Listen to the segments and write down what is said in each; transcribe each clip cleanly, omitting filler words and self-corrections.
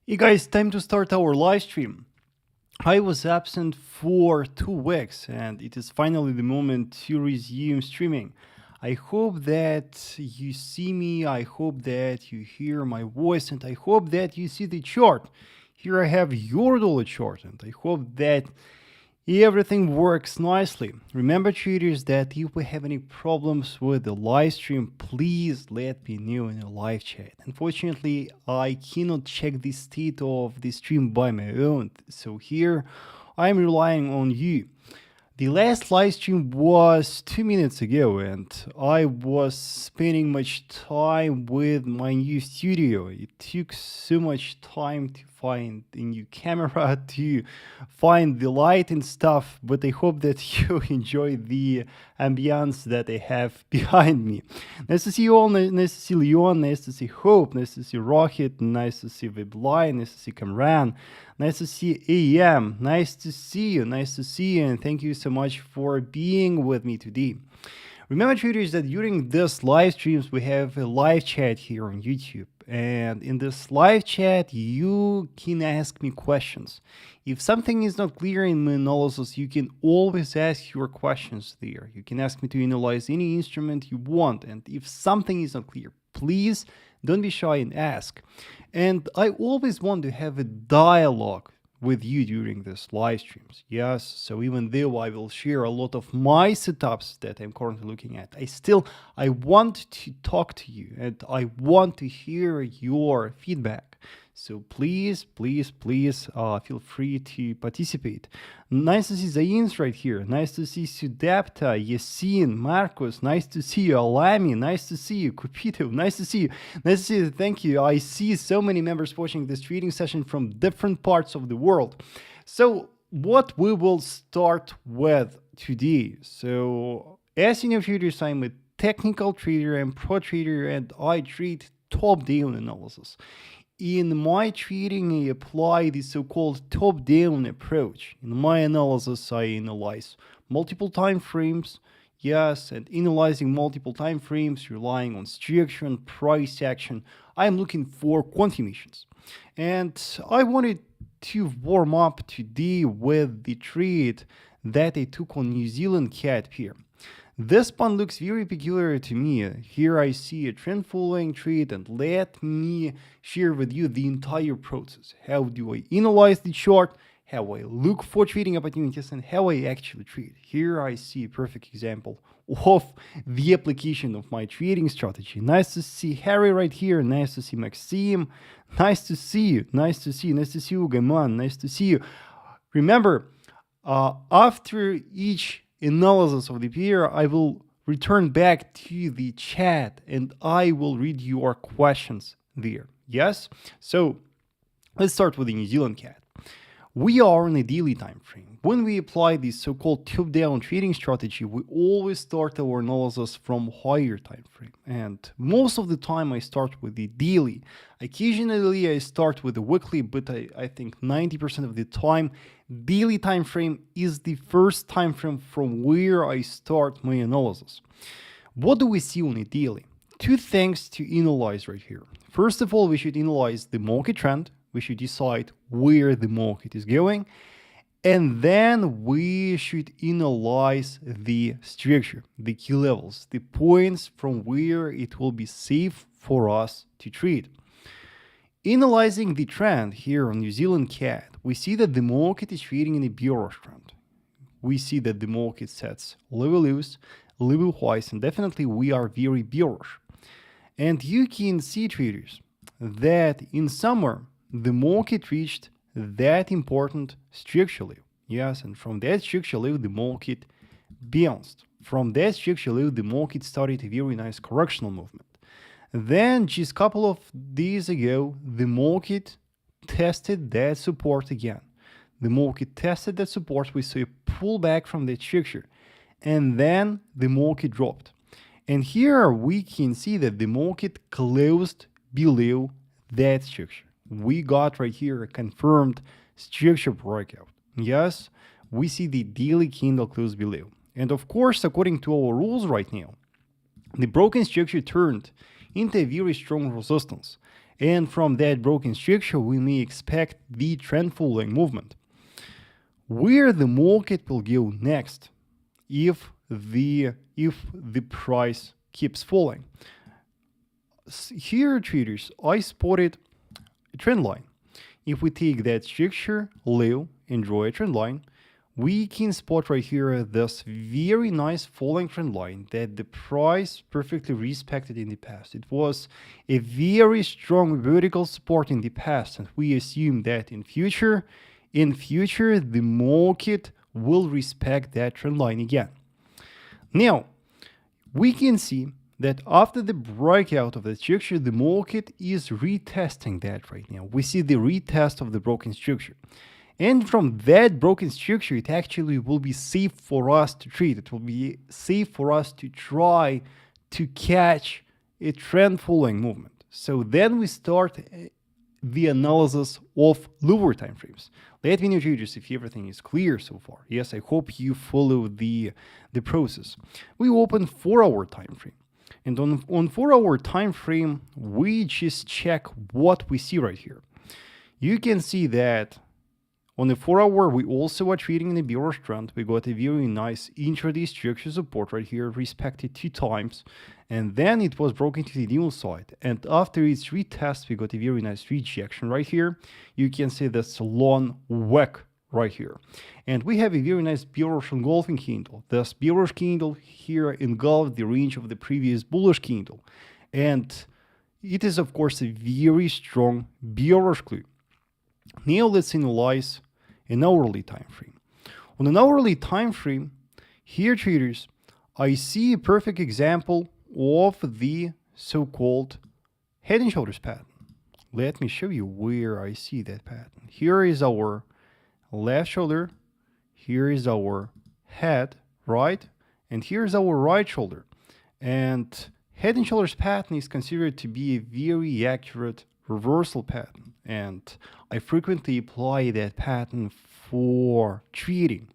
Hey guys, time to start our live stream. I was absent for 2 weeks and it is finally the moment to resume streaming. I hope that you see me, I hope that you hear my voice, and I hope that you see the chart. Here I have your dollar chart, and I hope that everything works nicely. Remember, traders, that if we have any problems with the live stream, please let me know in the live chat. Unfortunately, I cannot check the state of the stream by my own, so here I'm relying on you. The last live stream was 2 minutes ago, and I was spending much time with my new studio. It took so much time to find a new camera, to find the light and stuff, but I hope that you enjoy the ambience that I have behind me. Nice to see you all, nice to see Leon, nice to see Hope, nice to see Rocket, nice to see Vibline, nice to see Kamran, nice to see AM, nice to see you, and thank you so much for being with me today. Remember, traders, that during this live streams we have a live chat here on YouTube, and in this live chat you can ask me questions. If something is not clear in my analysis, you can always ask your questions there. You can ask me to analyze any instrument you want, and if something is not clear, please don't be shy and ask. And I always want to have a dialogue with you during this live streams. Yes, so even though I will share a lot of my setups that I'm currently looking at, I want to talk to you and I want to hear your feedback. So please feel free to participate. Nice to see Zain's right here. Nice to see Sudapta, Yasin, Marcos. Nice to see you, Alami. Nice to see you, Kupito. Nice to see you. Nice to see you. Thank you. I see so many members watching this trading session from different parts of the world. So what we will start with today. So as you know, traders, I'm a technical trader, I'm pro trader, and I trade top-down analysis. In my trading, I apply the so-called top-down approach. In my analysis, I analyze multiple time frames, yes, and analyzing multiple time frames, relying on structure and price action, I am looking for confirmations. And I wanted to warm up today with the trade that I took on New Zealand CAD here. This one looks very peculiar to me. Here I see a trend following trade, and let me share with you the entire process. How do I analyze the chart, how I look for trading opportunities, and how I actually trade. Here I see a perfect example of the application of my trading strategy. Nice to see Harry right here, nice to see Maxime, nice to see you, nice to see you, Gaman, nice to see you. Remember, after each analysis of the pair, I will return back to the chat and I will read your questions there. Yes? So let's start with the New Zealand CAD. We are on a daily time frame. When we apply this so-called top-down trading strategy, we always start our analysis from higher time frame. And most of the time I start with the daily. Occasionally I start with the weekly, but I think 90% of the time, daily time frame is the first time frame from where I start my analysis. What do we see on a daily? Two things to analyze right here. First of all, we should analyze the market trend. We should decide where the market is going, and then we should analyze the structure, the key levels, the points from where it will be safe for us to trade. Analyzing the trend here on New Zealand CAD, we see that the market is trading in a bearish trend. We see that the market sets level lows, level highs, and definitely we are very bearish. And you can see, traders, that in summer, the market reached that important structure level. Yes, and from that structure level, the market bounced. From that structure level, the market started a very nice correctional movement. Then, just a couple of days ago, the market tested that support again. The market tested that support, we saw a pullback from that structure, and then the market dropped. And here we can see that the market closed below that structure. We got right here a confirmed structure breakout. Yes, we see the daily candle close below. And of course, according to our rules right now, the broken structure turned into a very strong resistance. And from that broken structure, we may expect the trend following movement. Where the market will go next if the price keeps falling. Here, traders, I spotted a trend line. If we take that structure low and draw a trend line, we can spot right here this very nice falling trend line that the price perfectly respected in the past. It was a very strong vertical support in the past, and we assume that in future the market will respect that trend line again. Now, we can see that after the breakout of the structure, the market is retesting that right now. We see the retest of the broken structure. And from that broken structure, it actually will be safe for us to trade. It will be safe for us to try to catch a trend following movement. So then we start the analysis of lower time frames. Let me know, traders, if everything is clear so far. Yes, I hope you follow the process. We open 4-hour time frame. And on 4-hour time frame, we just check what we see right here. You can see that on the 4-hour, we also are trading in the bearish trend. We got a very nice intraday structure support right here, respected 2 times. And then it was broken to the downside. And after its retest, we got a very nice rejection right here. You can see this long wick right here. And we have a very nice bearish engulfing candle. This bearish candle here engulfed the range of the previous bullish candle. And it is, of course, a very strong bearish clue. Now let's analyze an hourly time frame. On an hourly time frame, here, traders, I see a perfect example of the so-called head and shoulders pattern. Let me show you where I see that pattern. Here is our left shoulder, here is our head, right? And here's our right shoulder. And head and shoulders pattern is considered to be a very accurate reversal pattern. And I frequently apply that pattern for trading.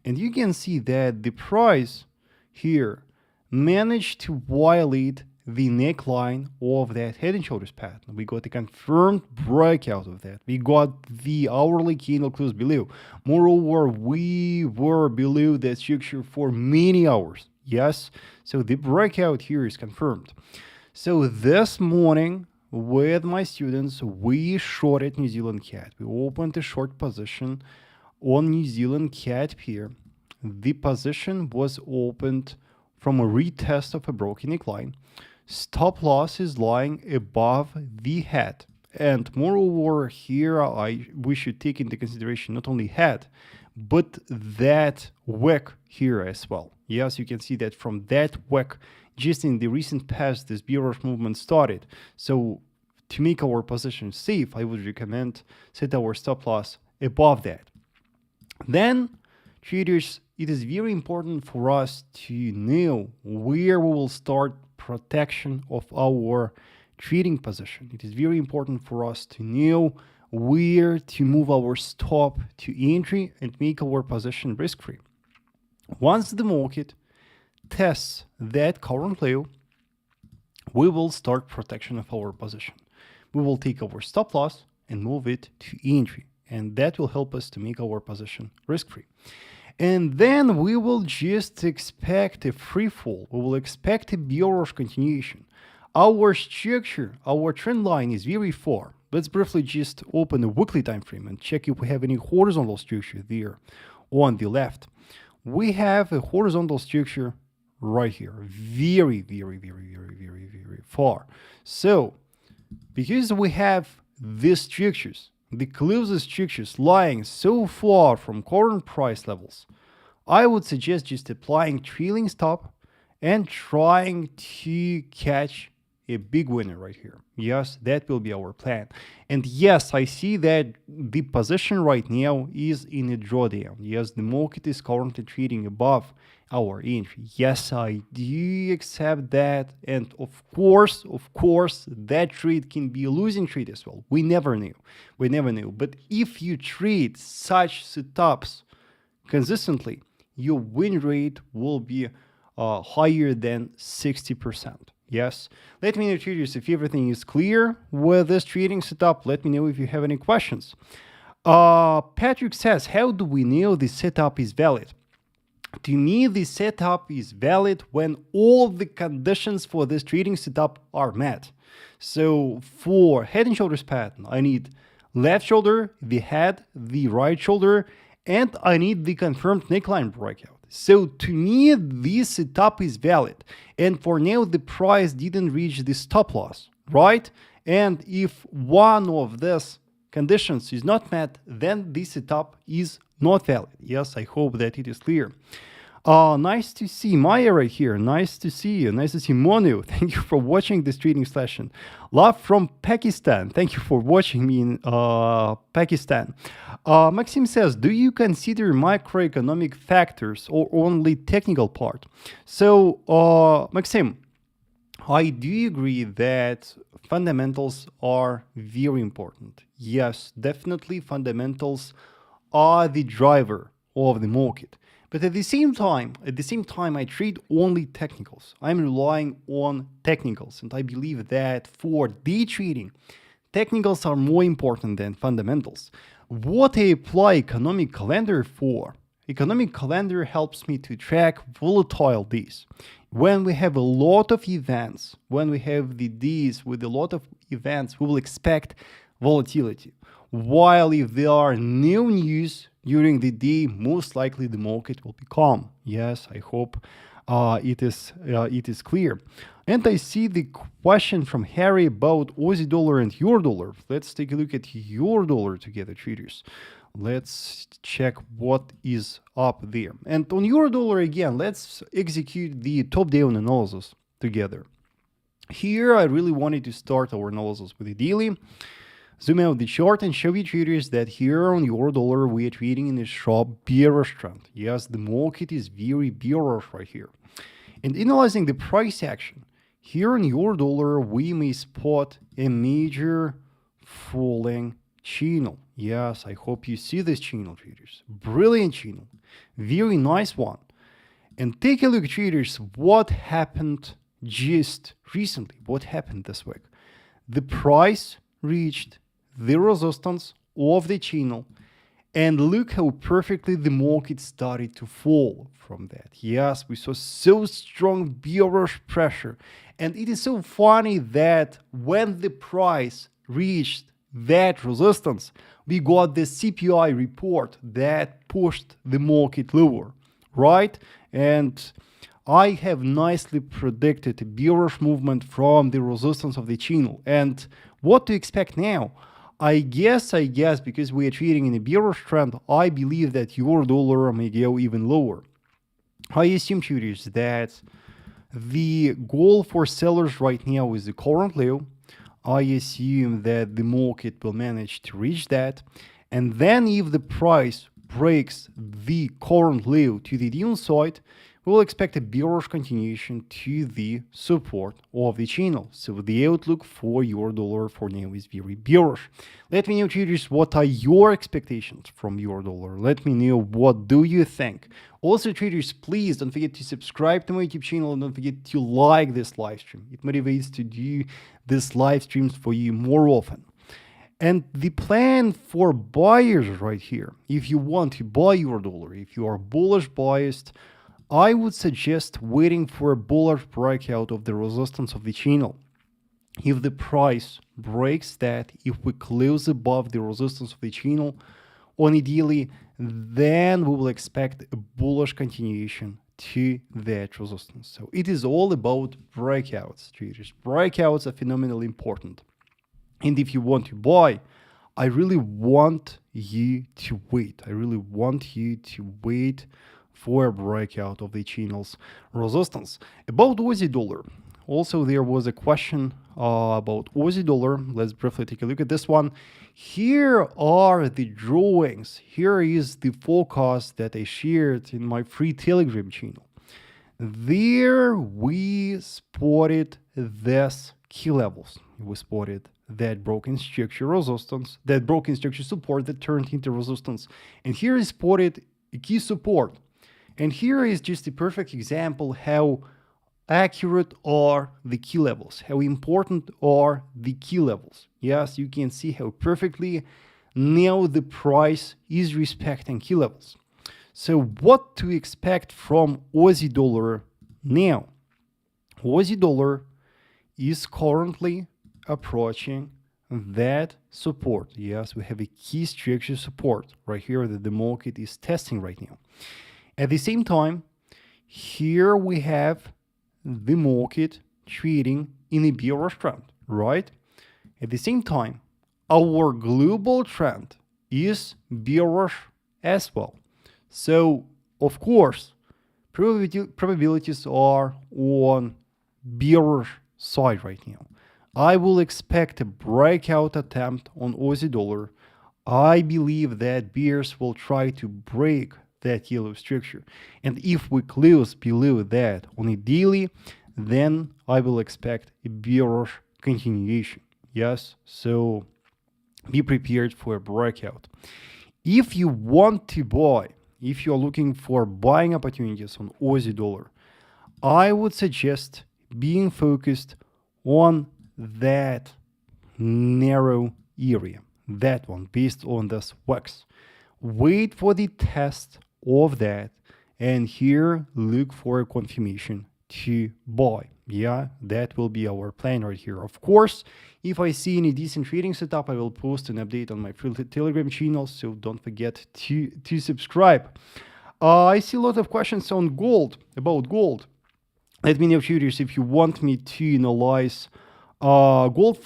And you can see that the price here managed to violate the neckline of that head and shoulders pattern. We got a confirmed breakout of that. We got the hourly candle close below. Moreover, we were below that structure for many hours. Yes, so the breakout here is confirmed. So this morning, with my students, we shorted New Zealand CAD. We opened a short position on New Zealand CAD here. The position was opened from a retest of a broken neckline. Stop loss is lying above the head. And moreover, here we should take into consideration not only head, but that wick here as well. Yes, you can see that from that wick, just in the recent past, this bearish movement started. So to make our position safe, I would recommend set our stop loss above that. Then, traders, it is very important for us to know where we will start protection of our trading position. It is very important for us to know where to move our stop to entry and make our position risk-free. Once the market tests that current low, we will start protection of our position. We will take our stop loss and move it to entry, and that will help us to make our position risk-free. And then we will just expect a free fall. We will expect a bearish continuation. Our structure, our trend line is very far. Let's briefly just open a weekly time frame and check if we have any horizontal structure there on the left. We have a horizontal structure right here, very far. So because we have these structures, the closest structures lying so far from current price levels, I would suggest just applying trailing stop and trying to catch a big winner right here. Yes, that will be our plan. And yes, I see that the position right now is in a drawdown. Yes, the market is currently trading above our entry. Yes, I do accept that. And of course, that trade can be a losing trade as well. We never knew. But if you trade such setups consistently, your win rate will be higher than 60%. Yes. Let me know, traders, if everything is clear with this trading setup. Let me know if you have any questions. Patrick says, how do we know the setup is valid? To me, the setup is valid when all the conditions for this trading setup are met. So for head and shoulders pattern, I need left shoulder, the head, the right shoulder, and I need the confirmed neckline breakout. So to me, this setup is valid. And for now, the price didn't reach the stop loss, right? And if one of these conditions is not met, then this setup is not valid. Yes, I hope that it is clear. Nice to see Maya right here. Nice to see you. Nice to see Monu. Thank you for watching this trading session. Love from Pakistan. Thank you for watching me in Pakistan. Maxim says, do you consider macroeconomic factors or only technical part? So, Maxim, I do agree that fundamentals are very important. Yes, definitely fundamentals are the driver of the market. But at the same time, I trade only technicals. I'm relying on technicals, and I believe that for day trading, technicals are more important than fundamentals. What I apply economic calendar for? Economic calendar helps me to track volatile days. When we have a lot of events, when we have the days with a lot of events, we will expect volatility. While if there are no news during the day, most likely the market will be calm. Yes, I hope it is clear. And I see the question from Harry about Aussie dollar and euro dollar. Let's take a look at euro dollar together, traders. Let's check what is up there. And on euro dollar again, let's execute the top-down analysis together. Here, I really wanted to start our analysis with the daily. Zoom out the chart and show you traders that here on euro dollar we are trading in a sharp bearish trend. Yes, the market is very bearish right here. And analyzing the price action, here on euro dollar we may spot a major falling channel. Yes, I hope you see this channel, traders. Brilliant channel. Very nice one. And take a look, traders, what happened just recently. What happened this week? The price reached the resistance of the channel, and look how perfectly the market started to fall from that. Yes, we saw so strong bearish pressure, and it is so funny that when the price reached that resistance, we got the CPI report that pushed the market lower, right? And I have nicely predicted a bearish movement from the resistance of the channel. And what to expect now? I guess, because we are trading in a bearish trend, I believe that euro dollar may go even lower. I assume, traders, that the goal for sellers right now is the current low. I assume that the market will manage to reach that. And then if the price breaks the current low to the downside, we'll expect a bearish continuation to the support of the channel. So the outlook for euro dollar for now is very bearish. Let me know, traders, what are your expectations from euro dollar? Let me know, what do you think? Also, traders, please don't forget to subscribe to my YouTube channel and don't forget to like this live stream. It motivates to do these live streams for you more often. And the plan for buyers right here, if you want to buy euro dollar, if you are bullish biased, I would suggest waiting for a bullish breakout of the resistance of the channel. If the price breaks that, if we close above the resistance of the channel on a daily, then we will expect a bullish continuation to that resistance. So it is all about breakouts, traders. Breakouts are phenomenally important. And if you want to buy, I really want you to wait. I really want you to wait for a breakout of the channel's resistance. About Aussie dollar, also there was a question about Aussie dollar. Let's briefly take a look at this one. Here are the drawings. Here is the forecast that I shared in my free Telegram channel. There we spotted this key levels. We spotted that broken structure resistance, that broken structure support that turned into resistance. And here is spotted a key support. And here is just a perfect example how accurate are the key levels, how important are the key levels. Yes, you can see how perfectly now the price is respecting key levels. So what to expect from Aussie dollar now? Aussie dollar is currently approaching that support. Yes, we have a key structure support right here that the market is testing right now. At the same time, here we have the market trading in a bearish trend, right? At the same time, our global trend is bearish as well. So, of course, probabilities are on bearish side right now. I will expect a breakout attempt on Aussie dollar. I believe that bears will try to break that yellow structure. And if we close below that on a daily, then I will expect a bearish continuation. Yes, so be prepared for a breakout. If you want to buy, if you're looking for buying opportunities on Aussie dollar, I would suggest being focused on that narrow area, that one based on this wax. Wait for the test of that, and here look for a confirmation to buy. Yeah, that will be our plan right here. Of course, if I see any decent trading setup, I will post an update on my Telegram channel, so don't forget to subscribe. I see a lot of questions on gold, about gold. Let me know, traders, if you want me to analyze gold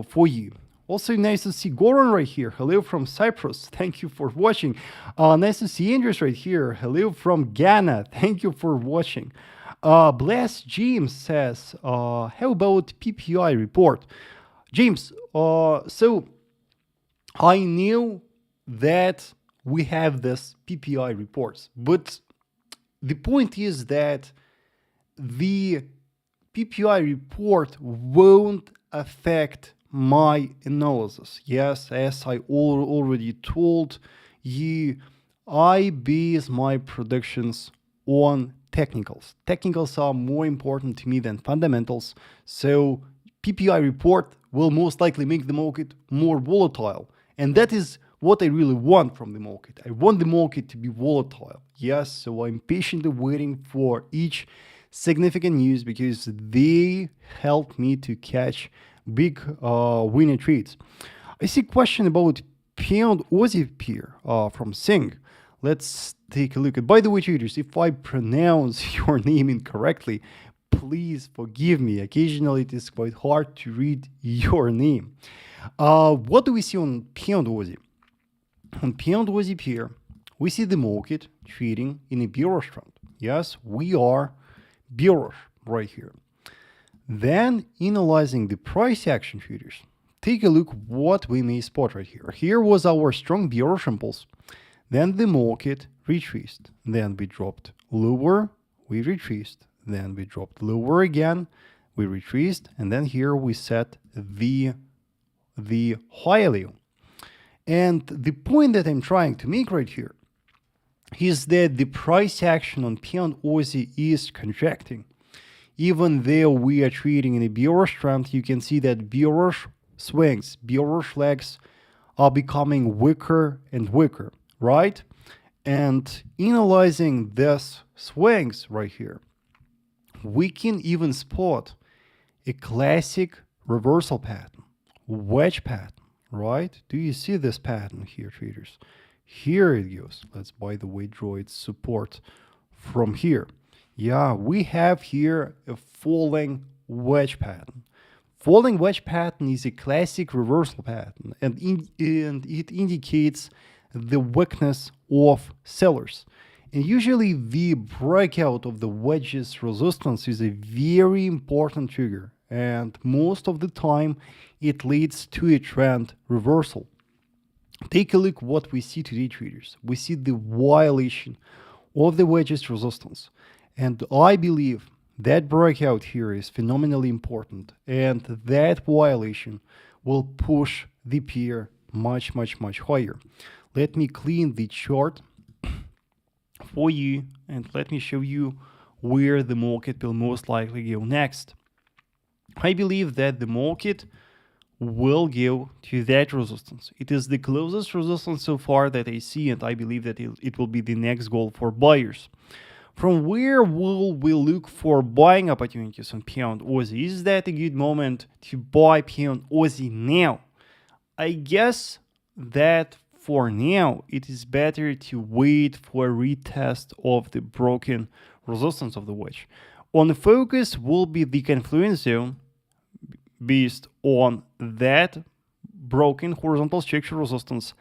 for you. Also, nice to see Goran right here. Hello from Cyprus. Thank you for watching. Nice to see Andrews right here. Hello from Ghana. Thank you for watching. Bless James says, how about PPI report? James, so I knew that we have this PPI reports, but the point is that the PPI report won't affect my analysis. Yes, as I already told you, I base my predictions on technicals. Technicals are more important to me than fundamentals, so PPI report will most likely make the market more volatile, and that is what I really want from the market. I want the market to be volatile. Yes, so I'm patiently waiting for each significant news because they help me to catch big winner trades. I see a question about Pound Aussie pair from Singh. Let's take a look at. By the way, traders, if I pronounce your name incorrectly, please forgive me. Occasionally, it is quite hard to read your name. What do we see on Pound Aussie? On Pound Aussie pair, we see the market trading in a bearish trend. Yes, we are bearish right here. Then analyzing the price action, traders, take a look what we may spot right here. Here was our strong bearish impulse. Then the market retraced. Then we dropped lower, we retraced. Then we dropped lower again, we retraced, and then here we set the high value. And the point that I'm trying to make right here is that the price action on Pound Aussie is contracting. Even though we are trading in a bearish trend, you can see that bearish swings, bearish legs are becoming weaker and weaker, right? And analyzing these swings right here, we can even spot a classic reversal pattern, wedge pattern, right? Do you see this pattern here, traders? Here it goes. Let's, by the way, draw its support from here. Yeah, we have here a falling wedge pattern. Falling wedge pattern is a classic reversal pattern, and it indicates the weakness of sellers. And usually the breakout of the wedge's resistance is a very important trigger, and most of the time it leads to a trend reversal. Take a look what we see today, traders. We see the violation of the wedge's resistance. And I believe that breakout here is phenomenally important, and that violation will push the pair much, much, much higher. Let me clean the chart for you, and let me show you where the market will most likely go next. I believe that the market will go to that resistance. It is the closest resistance so far that I see, and I believe that it will be the next goal for buyers. From where will we look for buying opportunities on pound Aussie? Is that a good moment to buy pound Aussie now? I guess that for now it is better to wait for a retest of the broken resistance of the wedge. On the focus will be the confluence zone based on that broken horizontal structure resistance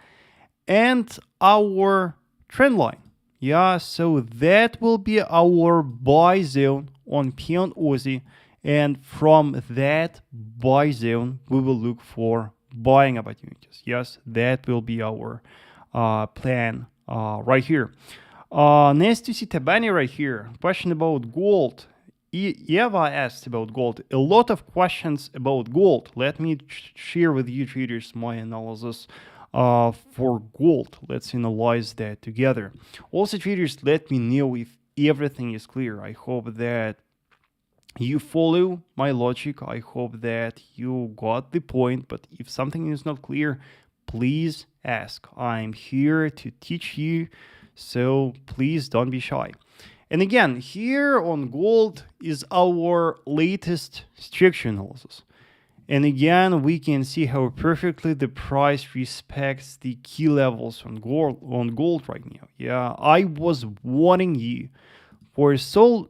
and our trend line. Yeah, so that will be our buy zone on pound Aussie, and from that buy zone we will look for buying opportunities. Yes, that will be our plan right here. Nice to see Tabani right here. Question about gold. Eva asked about gold. A lot of questions about gold. Let me share with you, traders, my analysis for gold. Let's analyze that together. Also, traders, let me know if everything is clear. I hope that you follow my logic. I hope that you got the point. But if something is not clear, please ask. I'm here to teach you, so please don't be shy. And again, here on gold is our latest structure analysis. And again, we can see how perfectly the price respects the key levels on gold right now. Yeah, I was warning you for so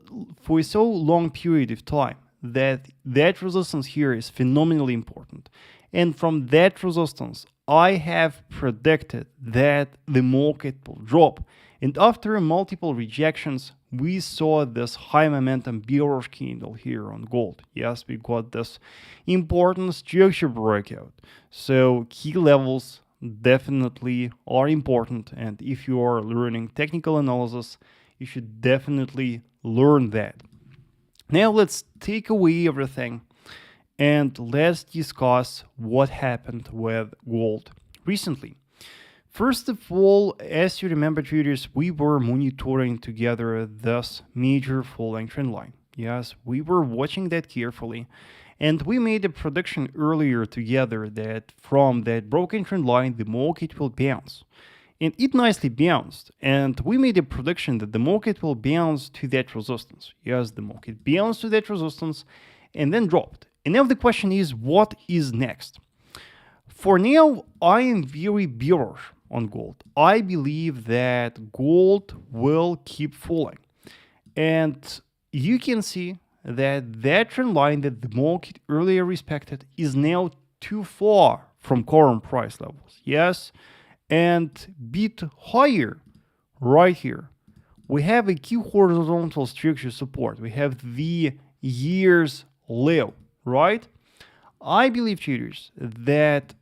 long period of time that resistance here is phenomenally important. And from that resistance, I have predicted that the market will drop. And after multiple rejections, we saw this high momentum bearish candle here on gold. Yes, we got this important structure breakout. So key levels definitely are important. And if you are learning technical analysis, you should definitely learn that. Now let's take away everything and let's discuss what happened with gold recently. First of all, as you remember, traders, we were monitoring together this major falling trend line. Yes, we were watching that carefully, and we made a prediction earlier together that from that broken trend line, the market will bounce. And it nicely bounced, and we made a prediction that the market will bounce to that resistance. Yes, the market bounced to that resistance and then dropped. And now the question is, what is next? For now, I am very bearish on gold. I believe that gold will keep falling. And you can see that trend line that the market earlier respected is now too far from current price levels. Yes, and bit higher right here. We have a key horizontal structure support. We have the year's low, right? I believe, traders, that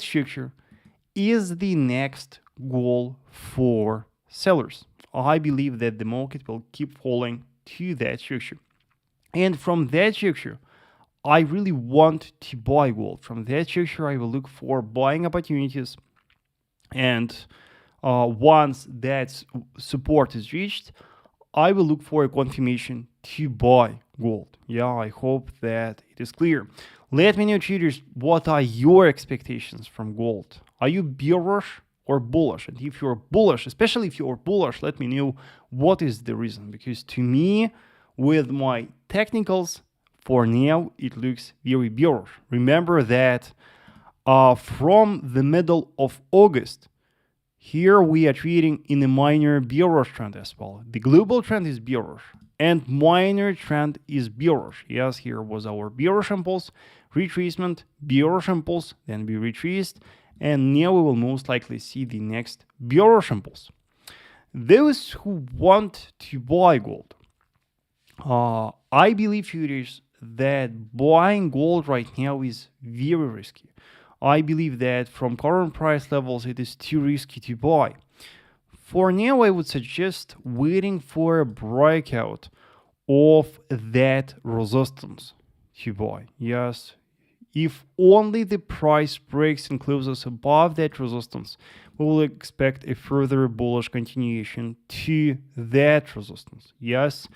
structure is the next goal for sellers. I believe that the market will keep falling to that structure. And from that structure, I really want to buy gold. From that structure, I will look for buying opportunities. And once that support is reached, I will look for a confirmation to buy gold. Yeah, I hope that it is clear. Let me know, traders, what are your expectations from gold? Are you bearish or bullish? And if you're bullish, especially if you're bullish, let me know what is the reason. Because to me, with my technicals, for now, it looks very bearish. Remember that from the middle of August, here we are trading in a minor bearish trend as well. The global trend is bearish and minor trend is bearish. Yes, here was our bearish impulse, retracement, bearish impulse, then we retraced, and now we will most likely see the next bearish impulse. Those who want to buy gold, I believe, traders, that buying gold right now is very risky. I believe that from current price levels, it is too risky to buy. For now, I would suggest waiting for a breakout of that resistance to buy. Yes, if only the price breaks and closes above that resistance, we will expect a further bullish continuation to that resistance. Yes,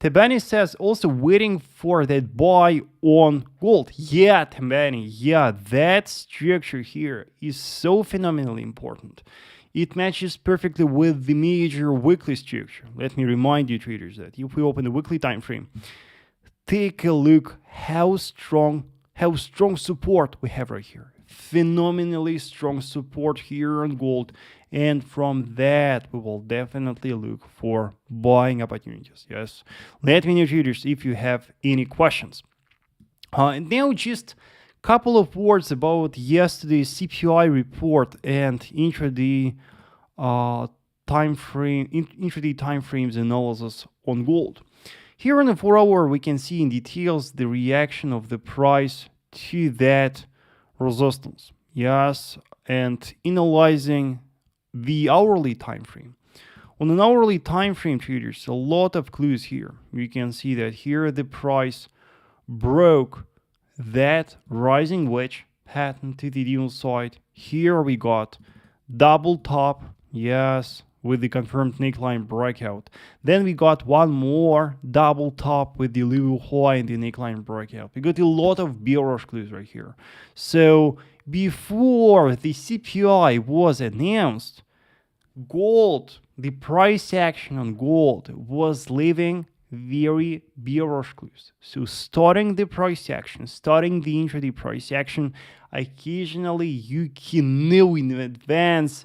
Tebani says also waiting for that buy on gold. Yeah, Tebani, yeah, that structure here is so phenomenally important. It matches perfectly with the major weekly structure. Let me remind you, traders, that if we open the weekly time frame, take a look how strong support we have right here. Phenomenally strong support here on gold, and from that we will definitely look for buying opportunities. Yes, let me know, traders, if you have any questions. And now just a couple of words about yesterday's CPI report and intraday time frames analysis on gold. Here on the 4-hour, we can see in details the reaction of the price to that resistance. Yes, and analyzing the hourly time frame. On an hourly time frame, traders, a lot of clues here. You can see that here the price broke that rising wedge pattern to the downside. Here we got double top, yes, with the confirmed neckline breakout. Then we got one more double top with the level high and the neckline breakout. We got a lot of bearish clues right here. So before the CPI was announced, gold, the price action on gold was leaving very bearish clues. So starting the price action, starting the intraday price action, occasionally you can know in advance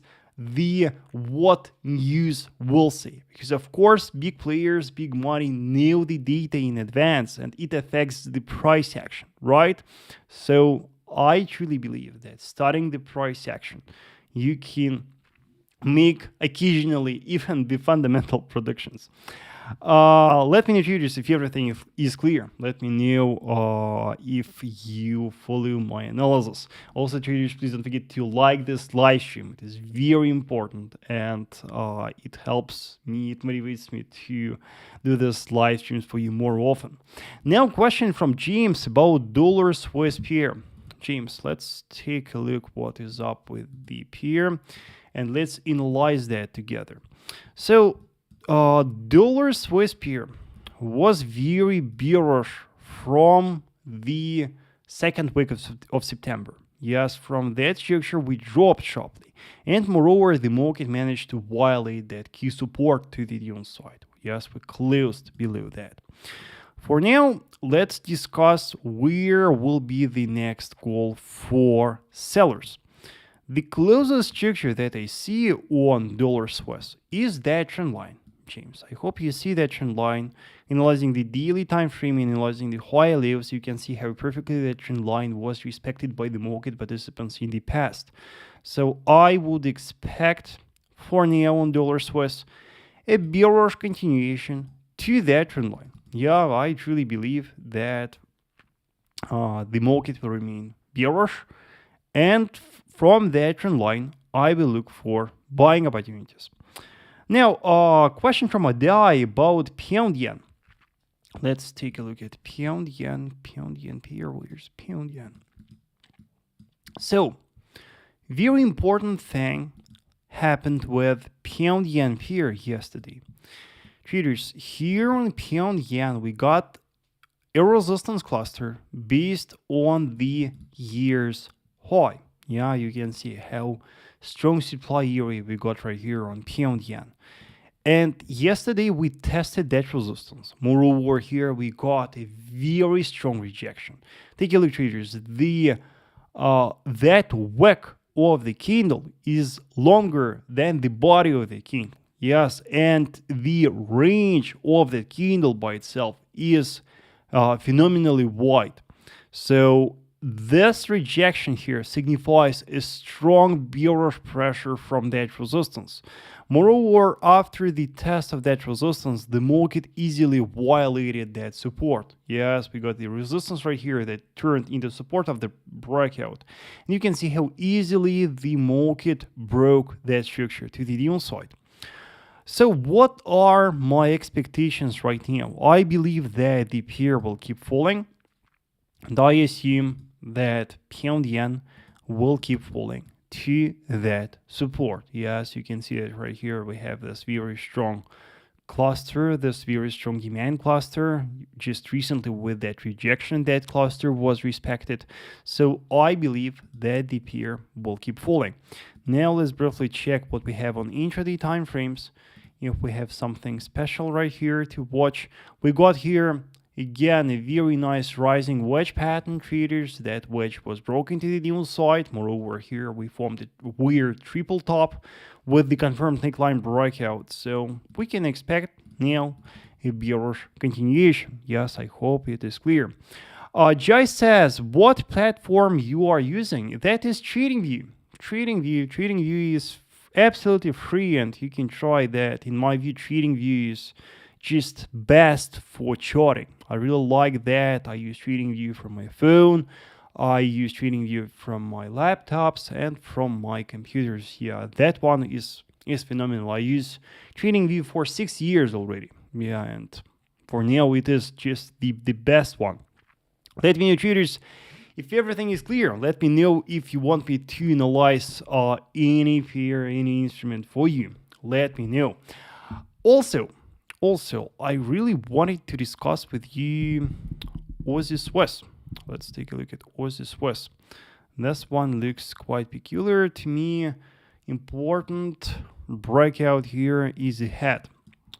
what news will say, because of course big players, big money know the data in advance and it affects the price action, right? So I truly believe that starting the price action, you can make occasionally even the fundamental predictions. Let me know, traders, if everything is clear. Let me know if you follow my analysis. Also, traders, please don't forget to like this live stream. It is very important, and it helps me, it motivates me to do this live streams for you more often. Now, question from James about dollar Swiss pair. James, let's take a look what is up with the pair, and let's analyze that together. So, dollar Swiss pair was very bearish from the second week of September. Yes, from that structure we dropped sharply, and moreover the market managed to violate that key support to the downside. Yes, we closed below that. For now, let's discuss where will be the next call for sellers. The closest structure that I see on dollar Swiss is that trend line. James, I hope you see that trend line. Analyzing the daily time frame, analyzing the high levels, you can see how perfectly that trend line was respected by the market participants in the past. So I would expect for now on dollar Swiss a bearish continuation to that trend line. Yeah, I truly believe that the market will remain bearish, and from that trend line I will look for buying opportunities. Now, question from Adai about pound yen. Let's take a look at pound yen pair. Where's pound yen? So, very important thing happened with pound yen pair yesterday. Traders, here on pound yen, we got a resistance cluster based on the year's high. Yeah, you can see how strong supply area we got right here on pound yen. And yesterday we tested that resistance. Moreover, here we got a very strong rejection. Take a look, traders. That wick of the candle is longer than the body of the candle. Yes, and the range of the candle by itself is phenomenally wide. So this rejection here signifies a strong bearish pressure from that resistance. Moreover, after the test of that resistance, the market easily violated that support. Yes, we got the resistance right here that turned into support of the breakout. And you can see how easily the market broke that structure to the downside. So what are my expectations right now? I believe that the pair will keep falling, and I assume that pound yen will keep falling to that support. Yes, you can see it right here. We have this very strong cluster, this very strong demand cluster. Just recently with that rejection, that cluster was respected. So I believe that the pair will keep falling. Now let's briefly check what we have on intraday time frames. If we have something special right here to watch, we got here again a very nice rising wedge pattern, traders. That wedge was broken to the downside. Moreover, here we formed a weird triple top with the confirmed neckline breakout. So we can expect now a bearish continuation. Yes, I hope it is clear. Jai says, what platform you are using? That is TradingView. TradingView is absolutely free and you can try that. In my view, TradingView is just best for charting. I really like that. I use TradingView from my phone. I use TradingView from my laptops and from my computers. Yeah, that one is phenomenal. I use TradingView for 6 years already. Yeah, and for now it is just the best one. Let me know, traders, if everything is clear. Let me know if you want me to analyze any pair, any instrument for you. Let me know. Also, I really wanted to discuss with you Aussie Swiss. Let's take a look at Aussie Swiss. This one looks quite peculiar to me. Important breakout here is ahead.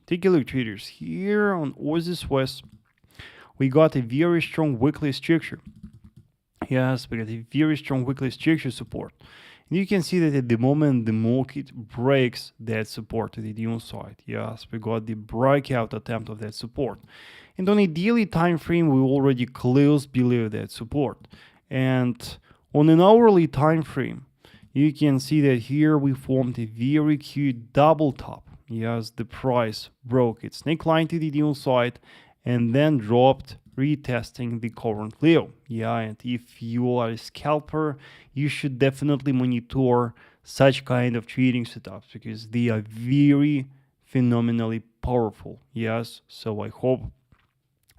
Take a look, traders. Here on Aussie Swiss, we got a very strong weekly structure. Yes, we got a very strong weekly structure support. And you can see that at the moment the market breaks that support to the downside. Yes, we got the breakout attempt of that support. And on a daily time frame, we already closed below that support. And on an hourly time frame, you can see that here we formed a very cute double top. Yes, the price broke its neckline to the downside and then dropped, retesting the current low. Yeah, and if you are a scalper, you should definitely monitor such kind of trading setups because they are very phenomenally powerful. Yes, so I hope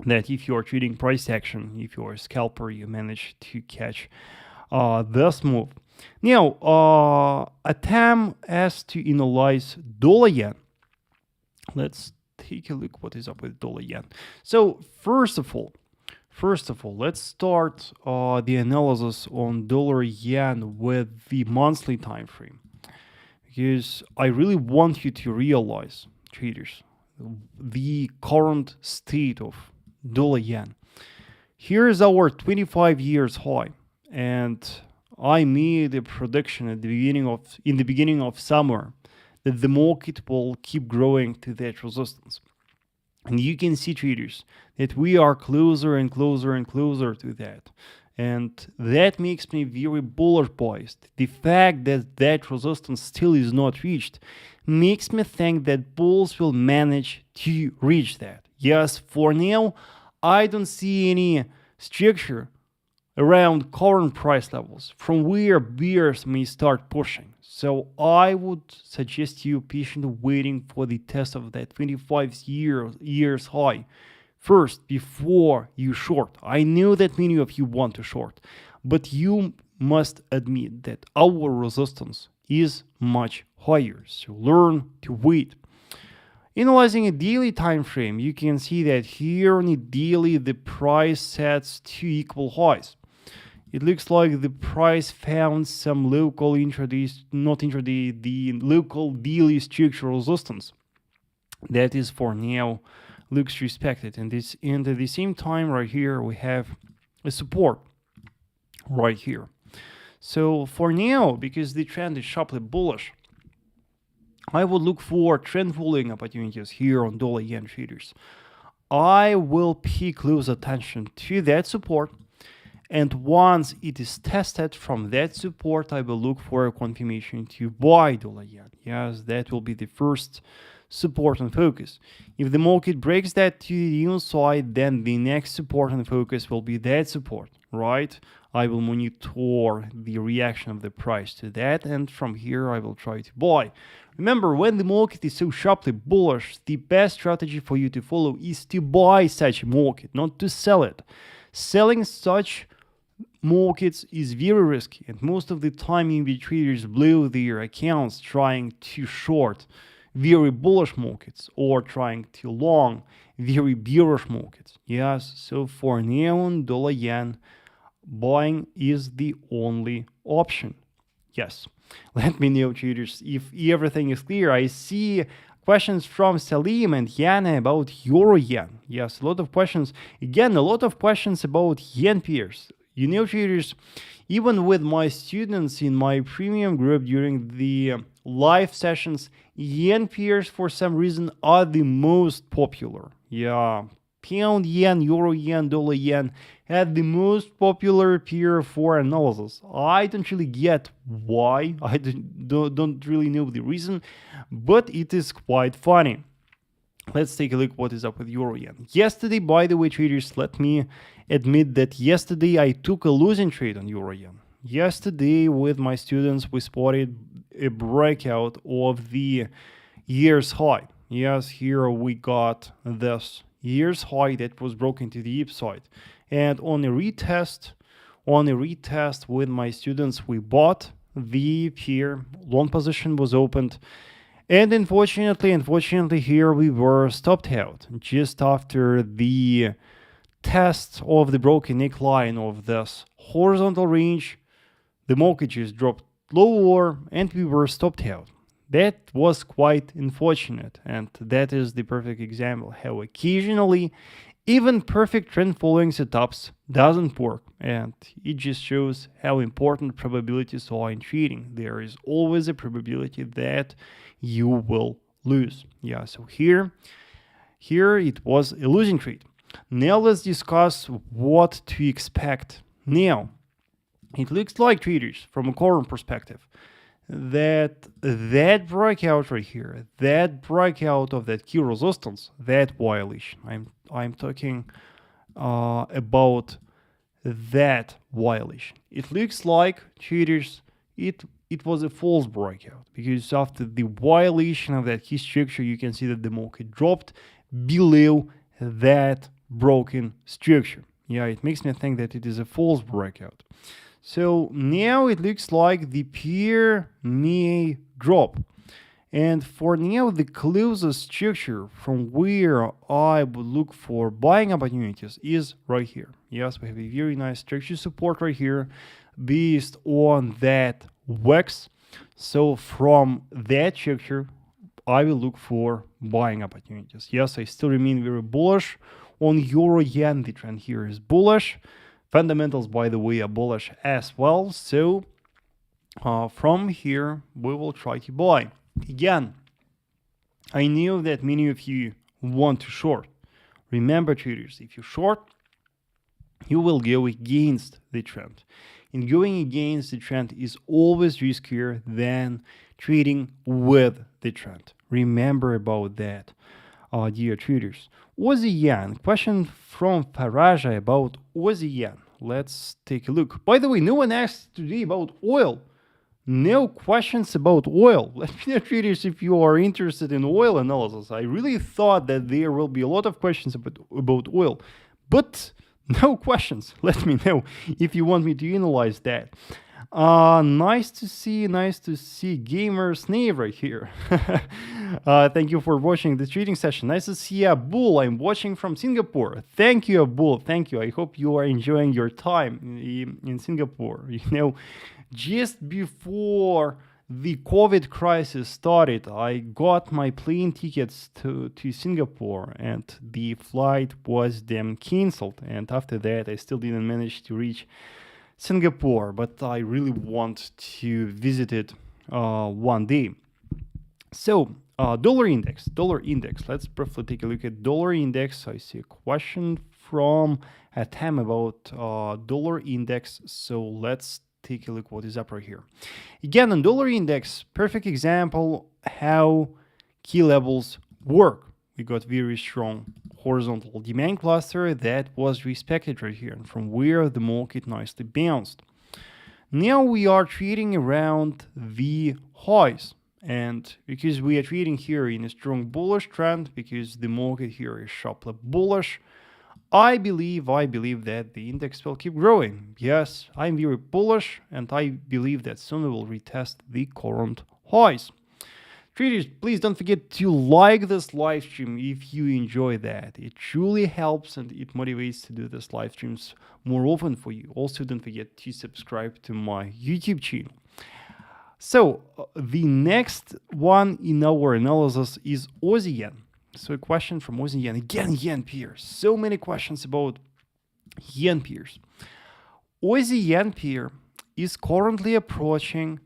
that if you are trading price action, if you are a scalper, you manage to catch this move. Now, Atam has to analyze dollar yen. Let's take a look what is up with dollar yen. So first of all, let's start the analysis on dollar yen with the monthly time frame, because I really want you to realize, traders, the current state of dollar yen. Here is our 25 years high, and I made a prediction in the beginning of summer that the market will keep growing to that resistance. And you can see, traders, that we are closer and closer and closer to that. And that makes me very bullish biased. The fact that that resistance still is not reached makes me think that bulls will manage to reach that. Yes, for now, I don't see any structure around current price levels from where bears may start pushing. So I would suggest you patiently waiting for the test of that 25 years high first before you short. I know that many of you want to short, but you must admit that our resistance is much higher. So learn to wait. Analyzing a daily time frame, you can see that here on a daily the price sets two equal highs. It looks like the price found some local the local daily structural resistance. That is for now looks respected. And at the same time right here we have a support right here. So for now, because the trend is sharply bullish, I would look for trend following opportunities here on dollar yen traders. I will pay close attention to that support. And once it is tested from that support, I will look for a confirmation to buy dollar yen. Yes, that will be the first support and focus. If the market breaks that to the downside, then the next support and focus will be that support, right? I will monitor the reaction of the price to that, and from here I will try to buy. Remember, when the market is so sharply bullish, the best strategy for you to follow is to buy such a market, not to sell it. Selling such markets is very risky, and most of the time traders blow their accounts trying to short very bullish markets or trying to long very bearish markets. Yes, so for now on dollar yen, buying is the only option. Yes, let me know, traders, if everything is clear. I see questions from Salim and Yana about euro yen. Yes, a lot of questions. Again, a lot of questions about yen pairs. You know, traders, even with my students in my premium group during the live sessions, yen pairs for some reason are the most popular. Yeah, pound yen, euro yen, dollar yen had the most popular pair for analysis. I don't really get why. I don't really know the reason, but it is quite funny. Let's take a look what is up with euro yen. Yesterday, by the way, traders, let me admit that yesterday I took a losing trade on euro yen. Yesterday with my students we spotted a breakout of the year's high. Yes, here we got this year's high that was broken to the upside. And on a retest with my students, we bought the pair. Long position was opened. And unfortunately, here we were stopped out just after the test of the broken neckline of this horizontal range. The mortgages dropped lower and we were stopped out. That was quite unfortunate, and that is the perfect example how occasionally even perfect trend following setups doesn't work, and it just shows how important probabilities are in trading. There is always a probability that you will lose. Yeah, so here it was a losing trade. Now let's discuss what to expect. Now, it looks like, traders, from a current perspective, that breakout right here, that breakout of that key resistance, that violation, I'm talking about that violation. It looks like, traders, it was a false breakout, because after the violation of that key structure, you can see that the market dropped below that broken structure. Yeah, it makes me think that it is a false breakout. So now it looks like the pair may drop. And for now, the closest structure from where I would look for buying opportunities is right here. Yes, we have a very nice structure support right here based on that WEX. So from that structure, I will look for buying opportunities. Yes, I still remain very bullish on euro yen. The trend here is bullish. Fundamentals, by the way, are bullish as well. So from here, we will try to buy. Again, I know that many of you want to short. Remember, traders, if you short, you will go against the trend. And going against the trend is always riskier than trading with the trend. Remember about that, dear traders. Aussie yen. Question from Faraja about Aussie yen. Let's take a look. By the way, no one asked today about oil. No questions about oil. Let me know, traders, if you are interested in oil analysis. I really thought that there will be a lot of questions about oil, but no questions. Let me know if you want me to analyze that. Nice to see Gamer Snave right here. Thank you for watching this trading session. Nice to see Abul. I'm watching from Singapore. Thank you, Abul. Thank you. I hope you are enjoying your time in Singapore. You know, just before the COVID crisis started, I got my plane tickets to Singapore, and the flight was then cancelled. And after that, I still didn't manage to reach Singapore, but I really want to visit it one day. So dollar index. Let's briefly take a look at dollar index. I see a question from Atam about dollar index. So let's take a look what is up right here. Again, on dollar index, perfect example how key levels work. We got very strong horizontal demand cluster that was respected right here, and from where the market nicely bounced. Now we are trading around the highs, and because we are trading here in a strong bullish trend, because the market here is sharply bullish, I believe that the index will keep growing. Yes, I'm very bullish, and I believe that soon we will retest the current highs. Traders, please don't forget to like this live stream if you enjoy that. It truly helps and it motivates to do this live streams more often for you. Also, don't forget to subscribe to my YouTube channel. So the next one in our analysis is Aussie yen. So a question from Aussie yen. Again, yen pairs. So many questions about yen pairs. Aussie yen pair is currently approaching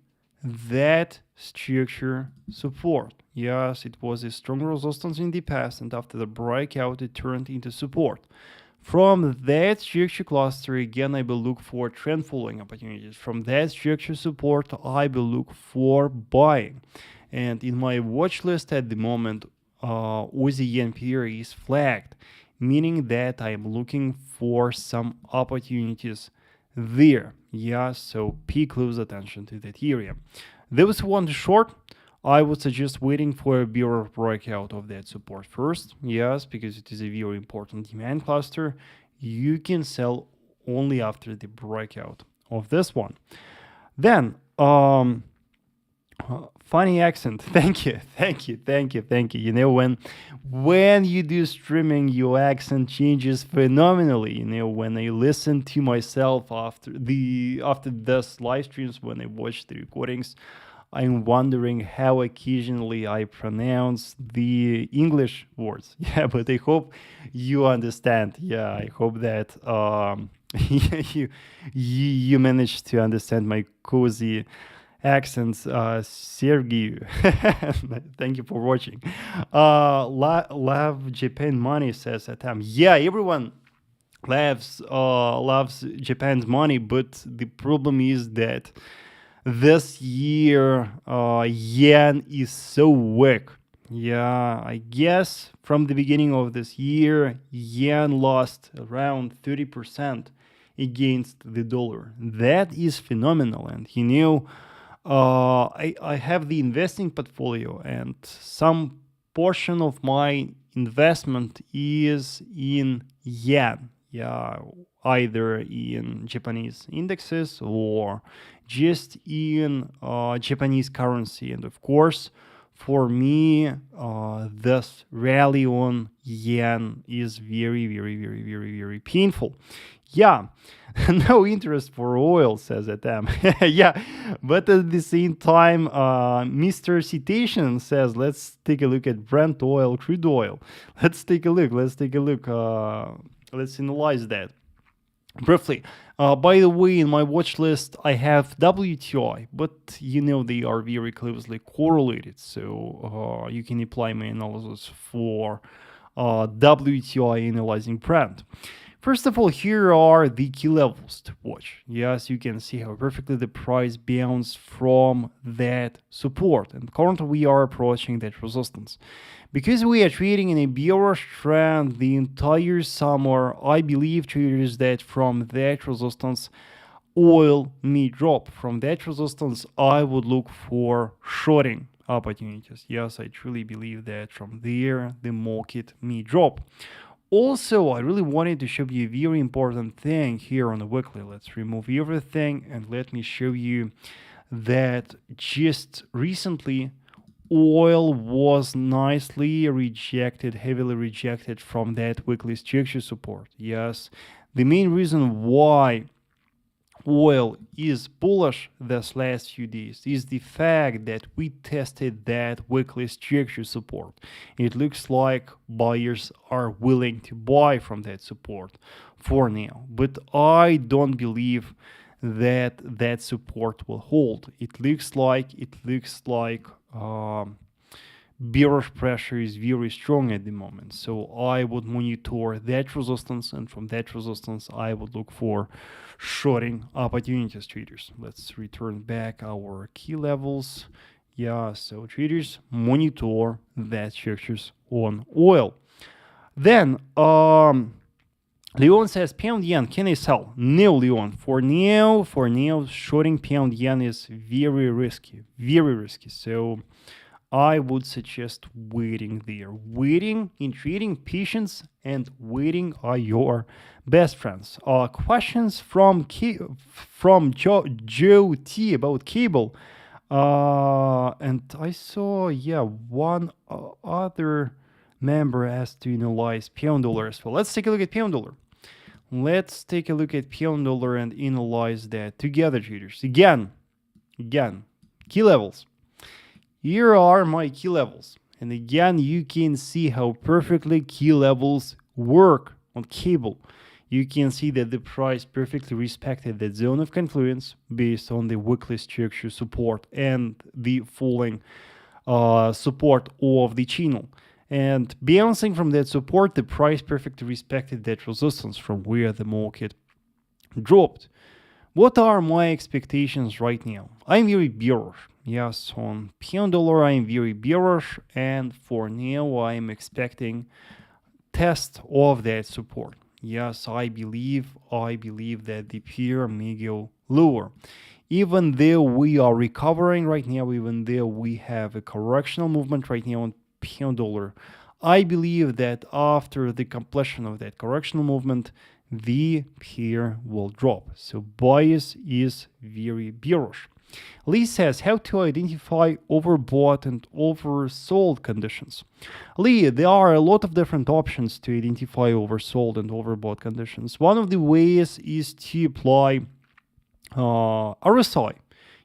that structure support. Yes, it was a strong resistance in the past, and after the breakout, it turned into support. From that structure cluster, again, I will look for trend following opportunities. From that structure support, I will look for buying. And in my watch list at the moment, Aussie yen pair is flagged, meaning that I am looking for some opportunities there. Yeah, so pay close attention to that area. Those who want to short, I would suggest waiting for a bearish breakout of that support first. Yes, because it is a very important demand cluster. You can sell only after the breakout of this one. Then, funny accent. Thank you. You know, when you do streaming, your accent changes phenomenally. You know, when I listen to myself after this live streams, when I watch the recordings, I'm wondering how occasionally I pronounce the English words. Yeah, but I hope you understand. Yeah, I hope that you managed to understand my cozy accents, Sergey. Thank you for watching. Love Japan money, says Atam. Yeah, everyone loves Japan's money, but the problem is that this year yen is so weak. Yeah, I guess from the beginning of this year, yen lost around 30% against the dollar. That is phenomenal. And you know, I have the investing portfolio, and some portion of my investment is in yen. Yeah, either in Japanese indexes or just in Japanese currency. And of course, for me, this rally on yen is very painful. Yeah, no interest for oil, says Atam. Yeah, but at the same time, Mr. Citation says, let's take a look at Brent oil, crude oil. Let's take a look. Let's analyze that briefly. By the way, in my watch list, I have WTI, but you know they are very closely correlated, so you can apply my analysis for WTI analyzing Brent. First of all, here are the key levels to watch. Yes, you can see how perfectly the price bounced from that support, and currently we are approaching that resistance. Because we are trading in a bearish trend the entire summer, I believe, traders, that from that resistance, oil may drop. From that resistance, I would look for shorting opportunities. Yes, I truly believe that from there, the market may drop. Also, I really wanted to show you a very important thing here on the weekly. Let's remove everything and let me show you that just recently oil was nicely rejected, heavily rejected from that weekly structure support. Yes, the main reason why oil is bullish this last few days is the fact that we tested that weekly structure support. It looks like buyers are willing to buy from that support for now, but I don't believe that that support will hold. It looks like bearish pressure is very strong at the moment, so I would monitor that resistance, and from that resistance I would look for shorting opportunities, traders. Let's return back our key levels. Yeah, so traders, monitor that structures on oil. Then Leon says, pound yen, can I sell? No, Leon. For now, shorting pound yen is very risky. So I would suggest waiting there. Waiting in trading, patience and waiting are your best friends. Questions from Joe T about cable. And I saw, yeah, one other member asked to analyze pound dollar as well. Let's take a look at pound dollar. Let's take a look at pound dollar and analyze that together, traders. Again, key levels. Here are my key levels. And again, you can see how perfectly key levels work on cable. You can see that the price perfectly respected that zone of confluence based on the weekly structure support and the falling support of the channel. And bouncing from that support, the price perfectly respected that resistance from where the market dropped. What are my expectations right now? I'm very bearish. Yes, on pound dollar I'm very bearish, and for now I'm expecting test of that support. Yes, I believe that the pair may go lower. Even though we are recovering right now, even though we have a correctional movement right now on pound dollar, I believe that after the completion of that correctional movement, the pair will drop. So bias is very bearish. Lee says how to identify overbought and oversold conditions. Lee, there are a lot of different options to identify oversold and overbought conditions. One of the ways is to apply RSI.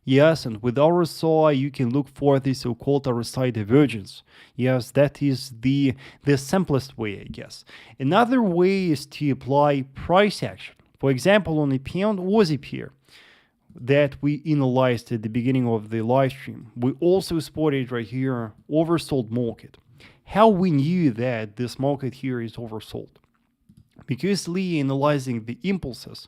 Yes, and with RSI, you can look for the so-called RSI divergence. Yes, that is the simplest way, I guess. Another way is to apply price action. For example, on a pound Aussie pair that we analyzed at the beginning of the live stream, we also spotted right here oversold market. How we knew that this market here is oversold? Because Lee analyzing the impulses,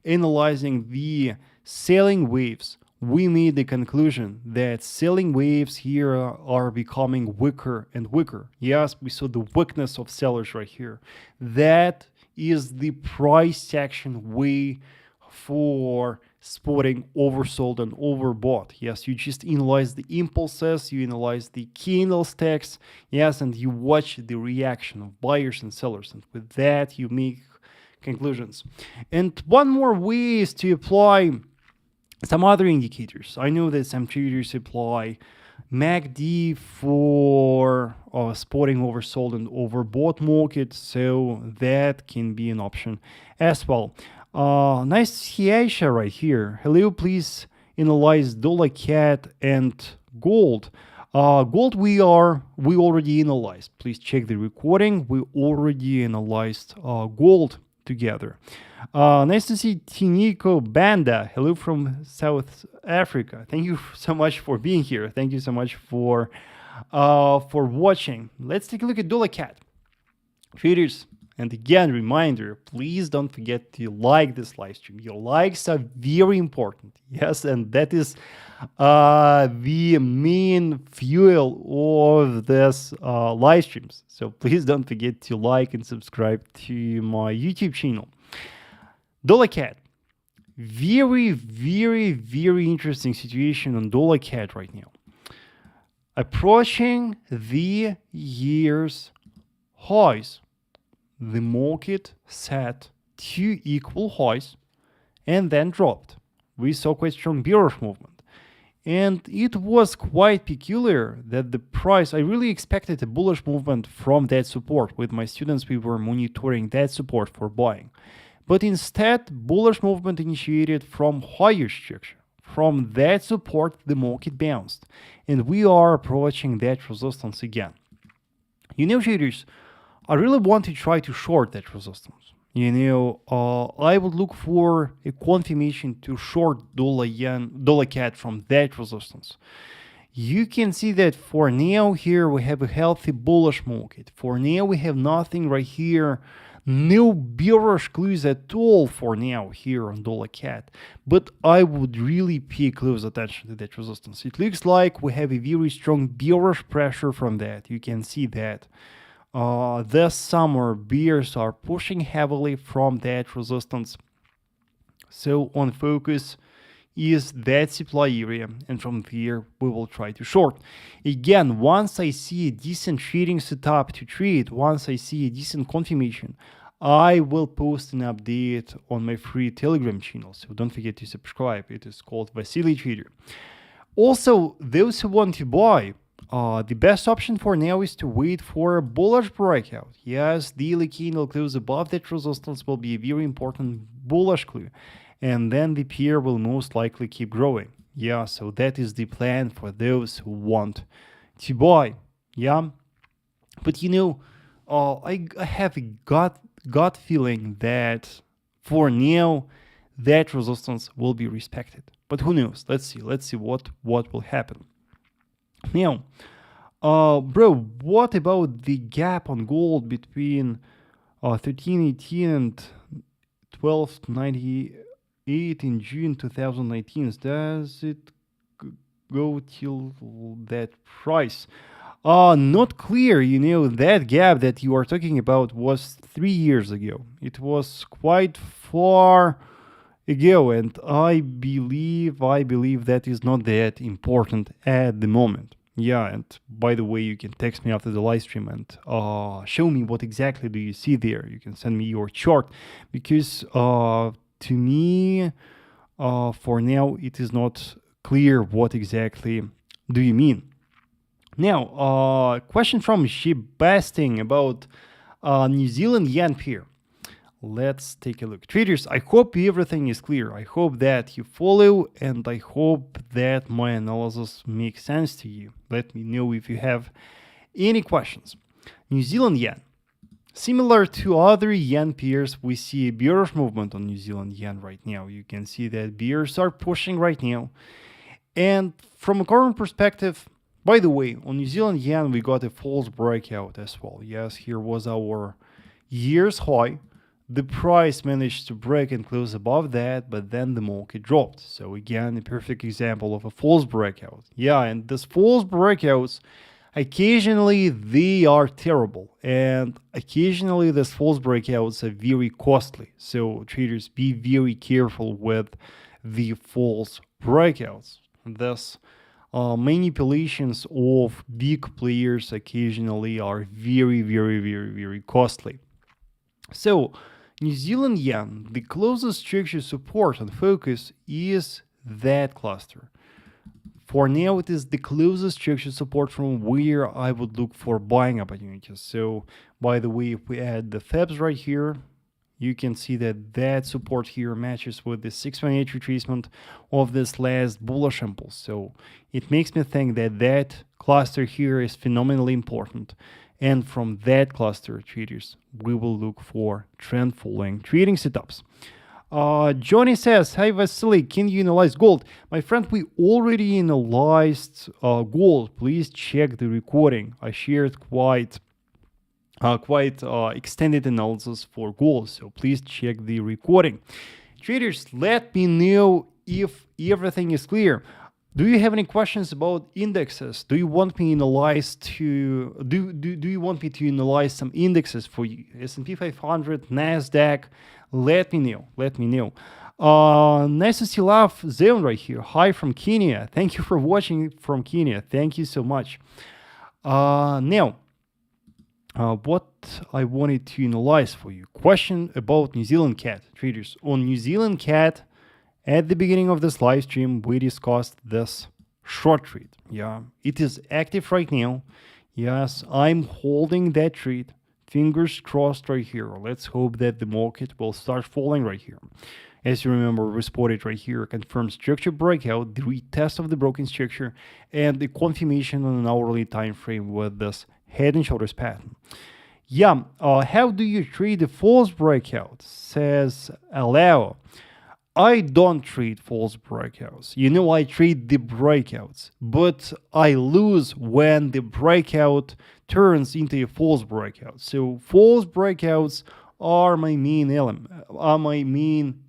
analyzing the selling waves, we made the conclusion that selling waves here are becoming weaker and weaker. Yes, we saw the weakness of sellers right here. That is the price action way for spotting oversold and overbought. Yes, you just analyze the impulses, you analyze the candlesticks, yes, and you watch the reaction of buyers and sellers, and with that you make conclusions. And one more way is to apply some other indicators. I know that some traders apply MACD for spotting oversold and overbought market, so that can be an option as well. Nice to see Aisha right here. Hello, please analyze dollar CAD and gold. Gold we already analyzed. Please check the recording. We already analyzed gold together. Nice to see Tiniko Banda. Hello from South Africa. Thank you so much for being here. Thank you so much for watching. Let's take a look at dollar CAD. Traders, and again, reminder, please don't forget to like this live stream. Your likes are very important. Yes, and that is the main fuel of this live streams. So please don't forget to like and subscribe to my YouTube channel. Dollar CAD. Very, very, very interesting situation on dollar CAD right now. Approaching the year's highs. The market set two equal highs and then dropped. We saw quite strong bearish movement. And it was quite peculiar that the price, I really expected a bullish movement from that support. With my students, we were monitoring that support for buying. But instead, bullish movement initiated from higher structure. From that support, the market bounced. And we are approaching that resistance again. You know, traders, I really want to try to short that resistance. You know, I would look for a confirmation to short dollar CAD from that resistance. You can see that for now here we have a healthy bullish market. For now we have nothing right here. No bearish clues at all for now here on dollar CAD. But I would really pay close attention to that resistance. It looks like we have a very strong bearish pressure from that. You can see that. This summer, bears are pushing heavily from that resistance. So on focus is that supply area, and from there we will try to short. Again, once I see a decent trading setup to trade, once I see a decent confirmation, I will post an update on my free Telegram channel. So don't forget to subscribe. It is called Vasily Trader. Also, those who want to buy, the best option for now is to wait for a bullish breakout. Yes, daily candle close above that resistance will be a very important bullish clue, and then the pair will most likely keep growing. Yeah, so that is the plan for those who want to buy. Yeah, but I have a gut feeling that for now that resistance will be respected. But who knows? Let's see what will happen. Now, bro, what about the gap on gold between 1318 and 1298 in June 2019? Does it go till that price? Not clear. That gap that you are talking about was 3 years ago. It was quite far ago, and I believe that is not that important at the moment. Yeah, and by the way, you can text me after the live stream and show me what exactly do you see there. You can send me your chart, because to me, for now, it is not clear what exactly do you mean. Now, question from Shibasting about New Zealand yen pair. Let's take a look. Traders, I hope everything is clear. I hope that you follow, and I hope that my analysis makes sense to you. Let me know if you have any questions. New Zealand yen. Similar to other yen pairs, we see a bearish movement on New Zealand yen right now. You can see that bears are pushing right now. And from a current perspective, by the way, on New Zealand yen, we got a false breakout as well. Yes, here was our year's high. The price managed to break and close above that, but then the market dropped. So again, a perfect example of a false breakout. Yeah, and these false breakouts, occasionally they are terrible, and occasionally these false breakouts are very costly. So traders, be very careful with the false breakouts. Thus, manipulations of big players occasionally are very, very, very, very costly. So, New Zealand yen, the closest structure support and focus is that cluster. For now, it is the closest structure support from where I would look for buying opportunities. So, by the way, if we add the FEBs right here, you can see that support here matches with the 618 retracement of this last bullish impulse. So it makes me think that cluster here is phenomenally important. And from that cluster, traders, we will look for trend following trading setups. Johnny says, hi Vasily, can you analyze gold? My friend, we already analyzed gold. Please check the recording. I shared quite extended analysis for gold, so please check the recording. Traders, let me know if everything is clear. Do you have any questions about indexes? Do you want me analyze to do you want me to analyze some indexes for you? S&P 500, Nasdaq? Let me know. Nice to see Love Zone right here. Hi from Kenya. Thank you for watching from Kenya. Thank you so much. Now, what I wanted to analyze for you. Question about New Zealand CAD. Traders, on New Zealand CAD, at the beginning of this live stream, we discussed this short trade. Yeah, it is active right now. Yes, I'm holding that trade. Fingers crossed right here. Let's hope that the market will start falling right here. As you remember, we spotted right here, confirmed structure breakout, the retest of the broken structure, and the confirmation on an hourly time frame with this head and shoulders pattern. Yeah, how do you trade the false breakout? Says Alao. I don't trade false breakouts. I trade the breakouts, but I lose when the breakout turns into a false breakout. So false breakouts are my main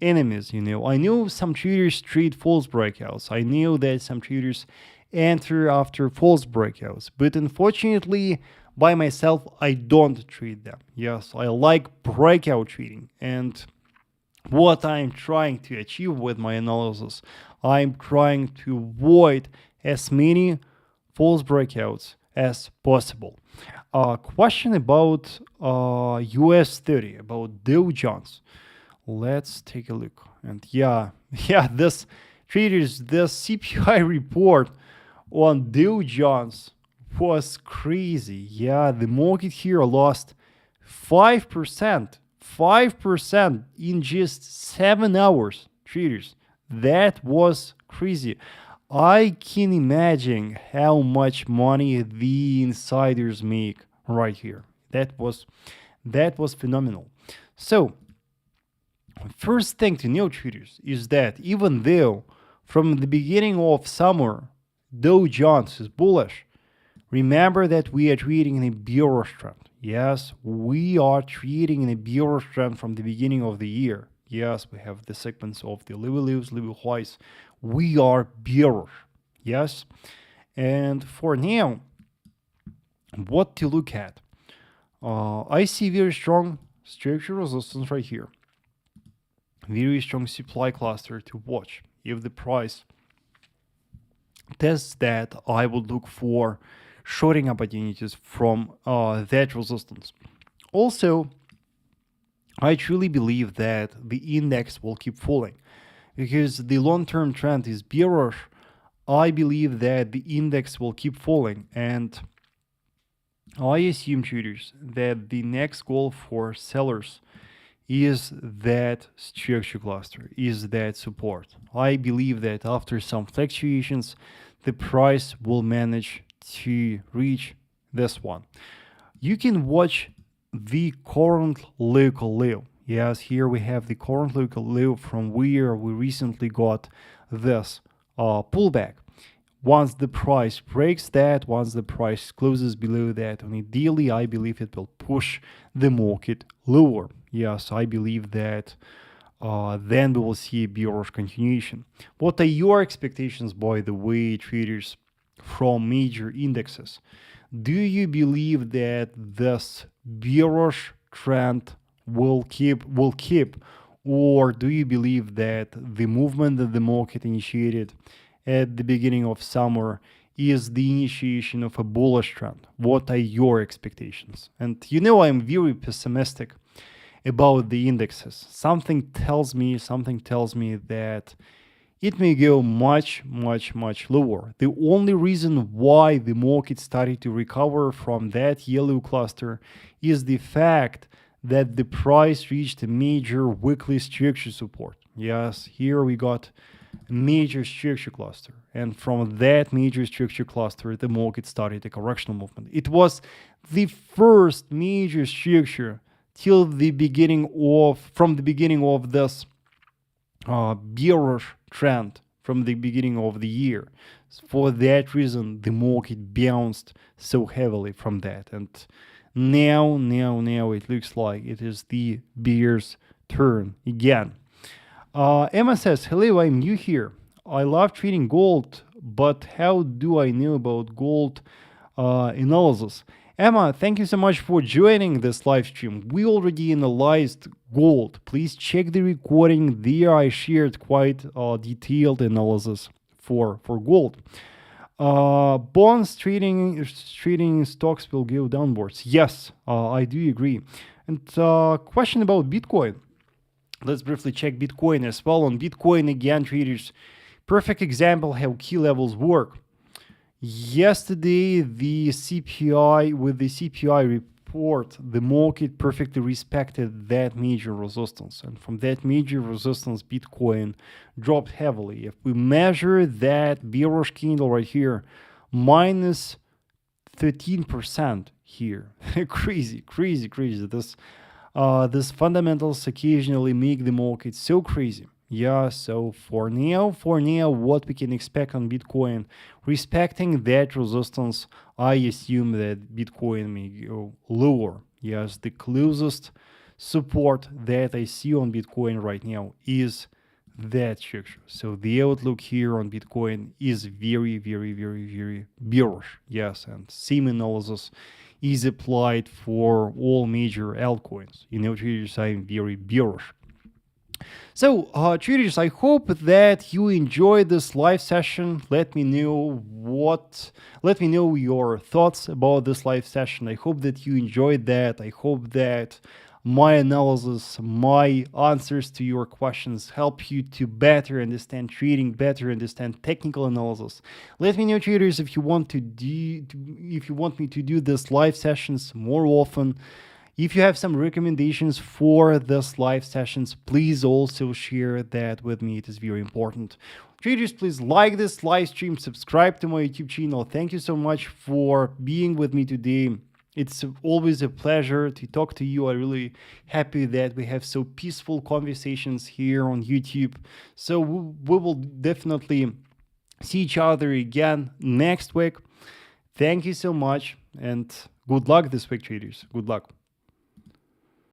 enemies. I know some traders trade false breakouts. I know that some traders enter after false breakouts, but unfortunately, by myself, I don't trade them. Yes, I like breakout trading, and what I'm trying to achieve with my analysis, I'm trying to avoid as many false breakouts as possible. Question about US 30, about Dow Jones. Let's take a look. And yeah, this Traders, the CPI report on Dow Jones was crazy. Yeah, the market here lost 5%. 5% in just 7 hours, traders. That was crazy. I can imagine how much money the insiders make right here. That was phenomenal. So, first thing to know, traders, is that even though from the beginning of summer Dow Jones is bullish, remember that we are trading in a bearish trend. Yes, we are trading in a bearish trend from the beginning of the year. Yes, we have the segments of the level lows, level highs. We are bearish. Yes, and for now, what to look at? I see very strong structural resistance right here. Very strong supply cluster to watch. If the price tests that, I would look for shorting opportunities from that resistance. Also, I truly believe that the index will keep falling because the long-term trend is bearish. I believe that the index will keep falling, and I assume, traders, that the next goal for sellers is that structure cluster, is that support. I believe that after some fluctuations, the price will manage to reach this one. You can watch the current local low. Yes, here we have the current local low from where we recently got this pullback. Once the price breaks that, once the price closes below that on a daily, I believe it will push the market lower. Yes, I believe that then we will see a bearish continuation. What are your expectations, by the way, traders, from major indexes? Do you believe that this bearish trend will keep, or do you believe that the movement that the market initiated at the beginning of summer is the initiation of a bullish trend? What are your expectations? And you know, I'm very pessimistic about the indexes. Something tells me that it may go much lower. The only reason why the market started to recover from that yellow cluster is the fact that the price reached a major weekly structure support. Yes, here we got a major structure cluster, and from that major structure cluster the market started a correctional movement. It was the first major structure from the beginning of this bearish trend from the beginning of the year. For that reason, the market bounced so heavily from that, and now it looks like it is the bear's turn again. Emma says, hello, I'm new here. I love trading gold, but how do I know about gold analysis? Emma, thank you so much for joining this live stream. We already analyzed gold. Please check the recording. There I shared quite detailed analysis for gold. Bonds trading stocks will go downwards. Yes, I do agree. And question about Bitcoin. Let's briefly check Bitcoin as well. On Bitcoin, again, traders, perfect example how key levels work. Yesterday, with the CPI report, the market perfectly respected that major resistance. And from that major resistance, Bitcoin dropped heavily. If we measure that bearish candle right here, minus 13% here. Crazy. This fundamentals occasionally make the market so crazy. Yeah, so for now, what we can expect on Bitcoin, respecting that resistance, I assume that Bitcoin may go lower. Yes, the closest support that I see on Bitcoin right now is that structure. So the outlook here on Bitcoin is very bearish. Yes, and same analysis is applied for all major altcoins. You know, traders, I'm very bearish. So, traders, I hope that you enjoyed this live session. Let me know your thoughts about this live session. I hope that you enjoyed that. I hope that my analysis, my answers to your questions, help you to better understand trading, better understand technical analysis. Let me know, traders, if you want me to do this live sessions more often. If you have some recommendations for this live sessions, please also share that with me. It is very important. Traders, please like this live stream, subscribe to my YouTube channel. Thank you so much for being with me today. It's always a pleasure to talk to you. I'm really happy that we have so peaceful conversations here on YouTube. So we will definitely see each other again next week. Thank you so much, and good luck this week, traders. Good luck.